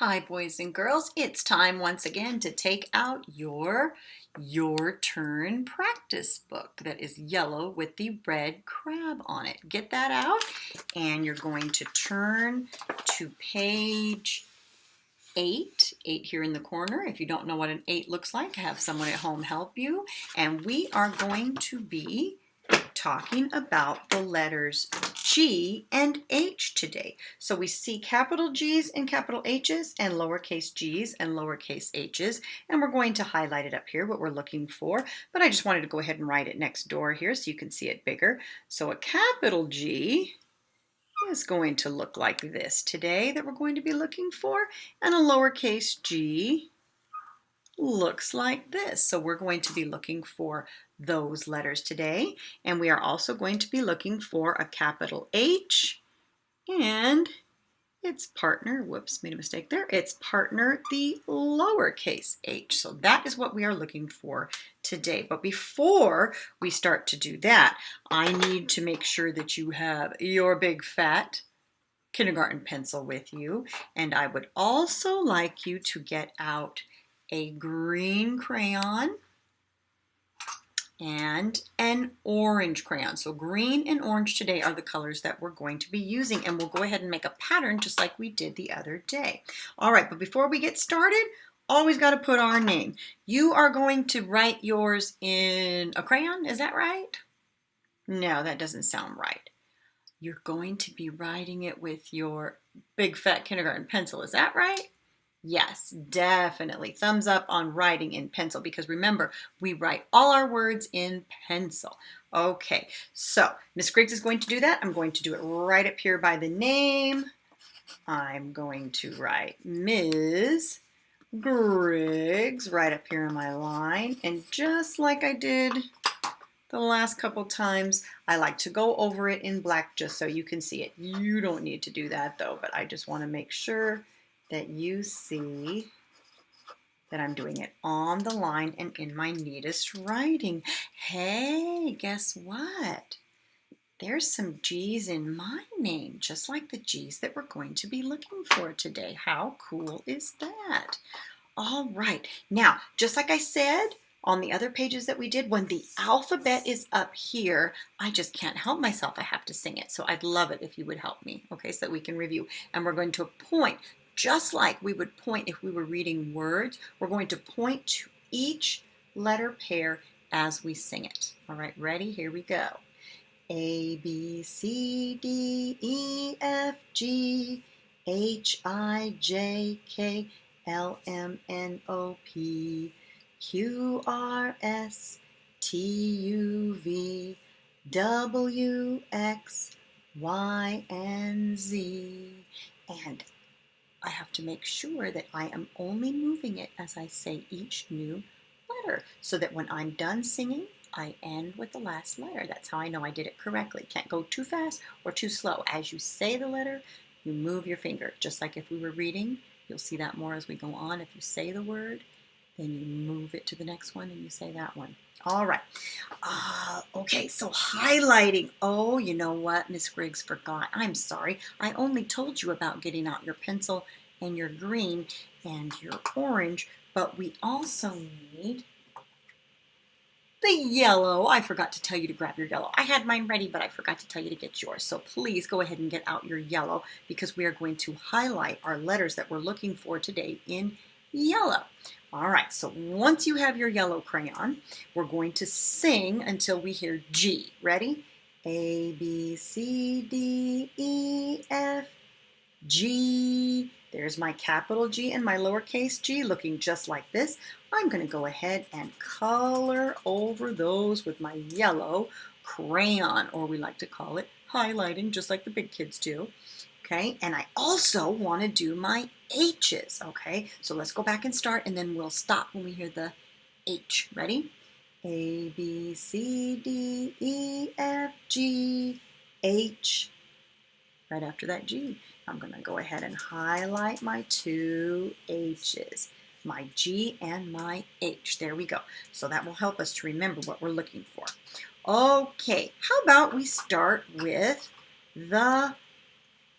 Hi, boys and girls. It's time once again to take out your turn practice book that is yellow with the red crab on it. Get that out, and you're going to turn to page 8 here in the corner. If you don't know what an 8 looks like, have someone at home help you. And we are going to be talking about the letters G and H today. So we see capital G's and capital H's and lowercase g's and lowercase h's, and we're going to highlight it up here, what we're looking for, but I just wanted to go ahead and write it next door here so you can see it bigger. So a capital G is going to look like this today that we're going to be looking for, and a lowercase g looks like this. So we're going to be looking for those letters today, and we are also going to be looking for a capital H and its partner, whoops, made a mistake there, its partner, the lowercase h. So that is what we are looking for today. But before we start to do that, I need to make sure that you have your big fat kindergarten pencil with you, and I would also like you to get out a green crayon and an orange crayon. So green and orange today are the colors that we're going to be using, and we'll go ahead and make a pattern just like we did the other day. All right, but before we get started, always got to put our name. You are going to write yours in a crayon, is that right? No, that doesn't sound right. You're going to be writing it with your big fat kindergarten pencil, is that right? Yes, definitely. Thumbs up on writing in pencil, because remember, we write all our words in pencil. Okay, so Miss Griggs is going to do that. I'm going to do it right up here by the name. I'm going to write Ms. Griggs right up here in my line. And just like I did the last couple times, I like to go over it in black just so you can see it. You don't need to do that though, but I just want to make sure that you see that I'm doing it on the line and in my neatest writing. Hey, guess what? There's some G's in my name, just like the G's that we're going to be looking for today. How cool is that? All right, now, just like I said, on the other pages that we did, when the alphabet is up here, I just can't help myself. I have to sing it. So I'd love it if you would help me, okay, so that we can review. And we're going to point, just like we would point if we were reading words, we're going to point to each letter pair as we sing it. All right, ready? Here we go. A, B, C, D, E, F, G, H, I, J, K, L, M, N, O, P, Q, R, S, T, U, V, W, X, Y, and Z. And I have to make sure that I am only moving it as I say each new letter, so that when I'm done singing, I end with the last letter. That's how I know I did it correctly. Can't go too fast or too slow. As you say the letter, you move your finger. Just like if we were reading, you'll see that more as we go on. If you say the word, then you move it to the next one and you say that one. All right. Okay, so highlighting. Oh, you know what? Miss Griggs forgot. I'm sorry. I only told you about getting out your pencil and your green and your orange, but we also need the yellow. I forgot to tell you to grab your yellow. I had mine ready, but I forgot to tell you to get yours. So please go ahead and get out your yellow, because we are going to highlight our letters that we're looking for today in yellow. All right, so once you have your yellow crayon, we're going to sing until we hear G. Ready? A, B, C, D, E, F, G. There's my capital G and my lowercase g looking just like this. I'm going to go ahead and color over those with my yellow crayon, or we like to call it highlighting, just like the big kids do. Okay, and I also want to do my H's, okay? So let's go back and start, and then we'll stop when we hear the H. Ready? A, B, C, D, E, F, G, H. Right after that G, I'm going to go ahead and highlight my two H's, my G and my H. There we go. So that will help us to remember what we're looking for. Okay, how about we start with the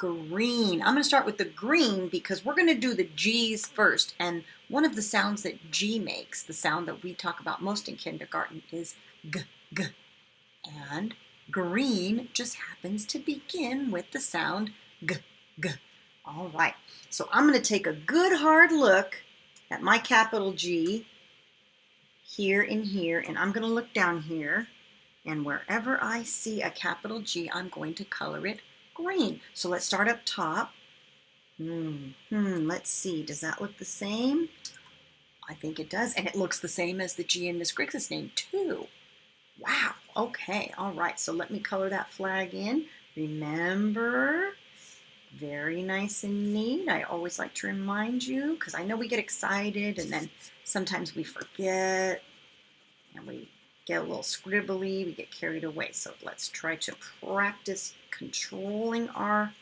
green. I'm going to start with the green because we're going to do the G's first. And one of the sounds that G makes, the sound that we talk about most in kindergarten, is G, G. And green just happens to begin with the sound G, G. All right. So I'm going to take a good hard look at my capital G here and here, and I'm going to look down here, and wherever I see a capital G, I'm going to color it green. So let's start up top. Let's see, does that look the same? I think it does, and it looks the same as the G in Miss Griggs' name too. Wow, okay, all right, so let me color that flag in. Remember, very nice and neat. I always like to remind you because I know we get excited and then sometimes we forget and we get a little scribbly, we get carried away. So let's try to practice controlling our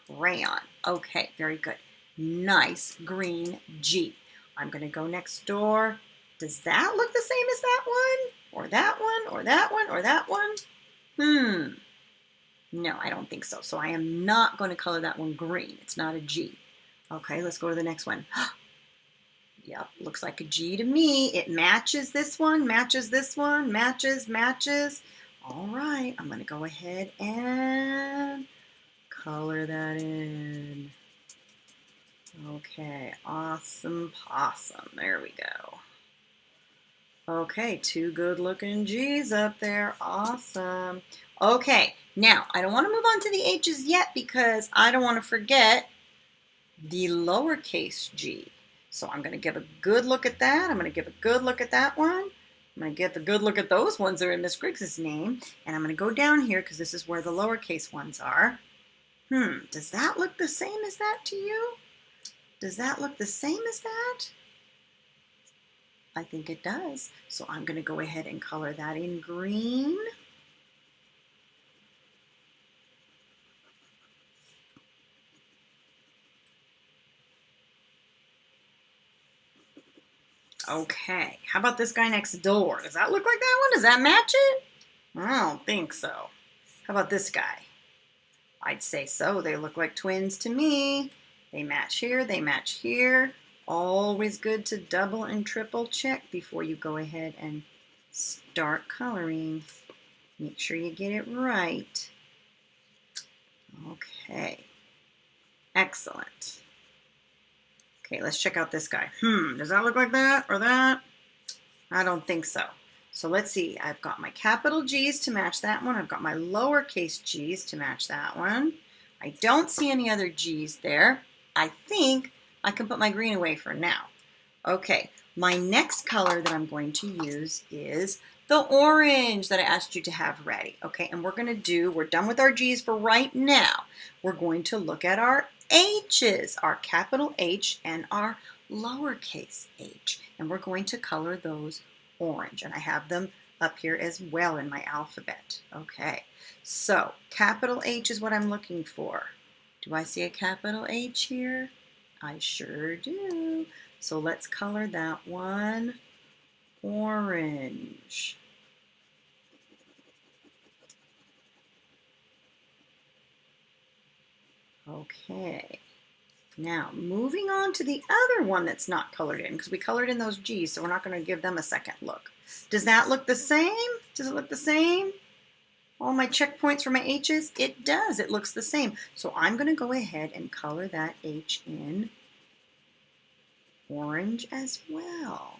crayon. Okay, very good. Nice green G. I'm going to go next door. Does that look the same as that one? Or that one? Or that one? Or that one? No, I don't think so. So I am not going to color that one green. It's not a G. Okay, let's go to the next one. Yep, looks like a G to me. It matches this one, matches this one, matches. All right, I'm going to go ahead and color that in. Okay, awesome possum. There we go. Okay, two good looking G's up there. Awesome. Okay, now I don't want to move on to the H's yet because I don't want to forget the lowercase g. So I'm going to give a good look at that. I'm going to give a good look at that one. I'm going to get the good look at those ones that are in Miss Griggs' name. And I'm going to go down here because this is where the lowercase ones are. Does that look the same as that to you? Does that look the same as that? I think it does. So I'm going to go ahead and color that in green. Okay, how about this guy next door? Does that look like that one? Does that match it? I don't think so. How about this guy? I'd say so. They look like twins to me. They match here, they match here. Always good to double and triple check before you go ahead and start coloring. Make sure you get it right. Okay, excellent. Okay, let's check out this guy. Does that look like that or that? I don't think so. So let's see. I've got my capital G's to match that one. I've got my lowercase g's to match that one. I don't see any other G's there. I think I can put my green away for now. Okay, my next color that I'm going to use is the orange that I asked you to have ready. Okay, and we're done with our G's for right now. We're going to look at our H's, our capital H and our lowercase h. And we're going to color those orange. And I have them up here as well in my alphabet. Okay, so capital H is what I'm looking for. Do I see a capital H here? I sure do. So let's color that one orange. Okay, now moving on to the other one that's not colored in, because we colored in those G's, so we're not going to give them a second look. Does that look the same? Does it look the same? All my checkpoints for my H's? It does. It looks the same. So I'm going to go ahead and color that H in orange as well.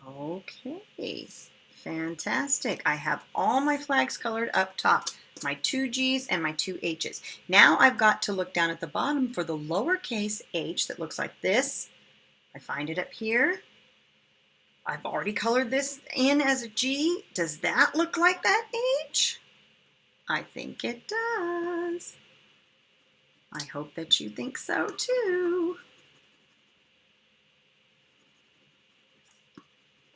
Okay. Fantastic. I have all my flags colored up top, my two G's and my two H's. Now I've got to look down at the bottom for the lowercase h that looks like this. I find it up here. I've already colored this in as a G. Does that look like that H? I think it does. I hope that you think so too.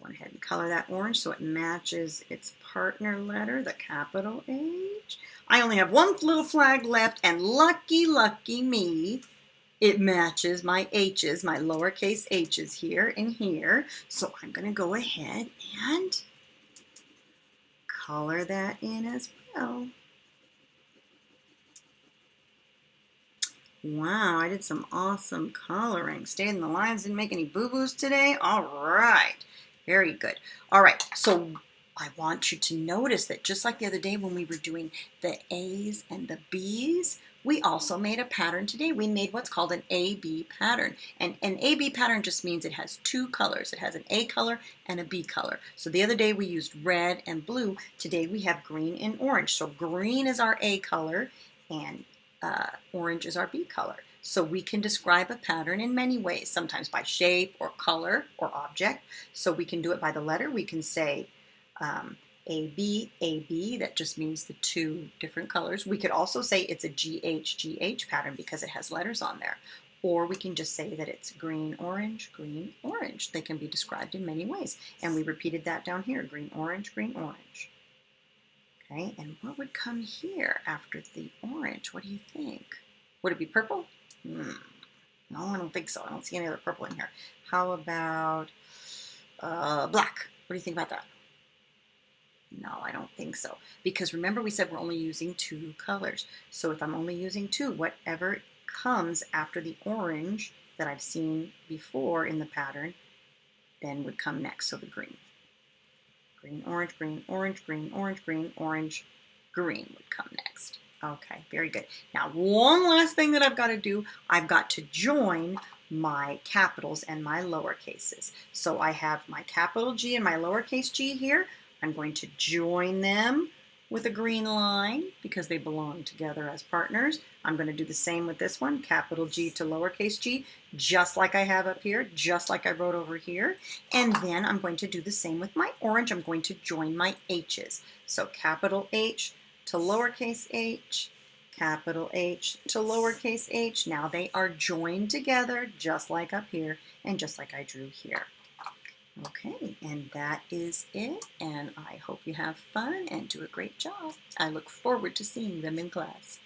Go ahead and color that orange so it matches its partner letter, the capital H. I only have one little flag left, and lucky, lucky me, it matches my H's, my lowercase h's here and here. So I'm going to go ahead and color that in as well. Wow, I did some awesome coloring. Stayed in the lines, didn't make any boo-boos today. All right, very good. All right, so I want you to notice that just like the other day when we were doing the A's and the B's, we also made a pattern today. We made what's called an A-B pattern. And an A-B pattern just means it has two colors. It has an A color and a B color. So the other day we used red and blue. Today we have green and orange. So green is our A color and orange is our B color. So we can describe a pattern in many ways, sometimes by shape or color or object. So we can do it by the letter. We can say AB, AB, that just means the two different colors. We could also say it's a GgH pattern because it has letters on there. Or we can just say that it's green, orange, green, orange. They can be described in many ways. And we repeated that down here, green, orange, green, orange. Okay, and what would come here after the orange? What do you think? Would it be purple? No, I don't think so. I don't see any other purple in here. How about black? What do you think about that? No, I don't think so. Because remember we said we're only using two colors. So if I'm only using two, whatever comes after the orange that I've seen before in the pattern, then would come next, so the green. Green, orange, green, orange, green, orange, green, orange, green would come next. Okay, very good. Now, one last thing that I've got to do, I've got to join my capitals and my lowercases. So I have my capital G and my lowercase g here. I'm going to join them with a green line because they belong together as partners. I'm going to do the same with this one, capital G to lowercase g, just like I have up here, just like I wrote over here. And then I'm going to do the same with my orange. I'm going to join my H's. So capital H to lowercase h, capital H to lowercase h. Now they are joined together just like up here and just like I drew here. Okay, and that is it, and I hope you have fun and do a great job. I look forward to seeing them in class.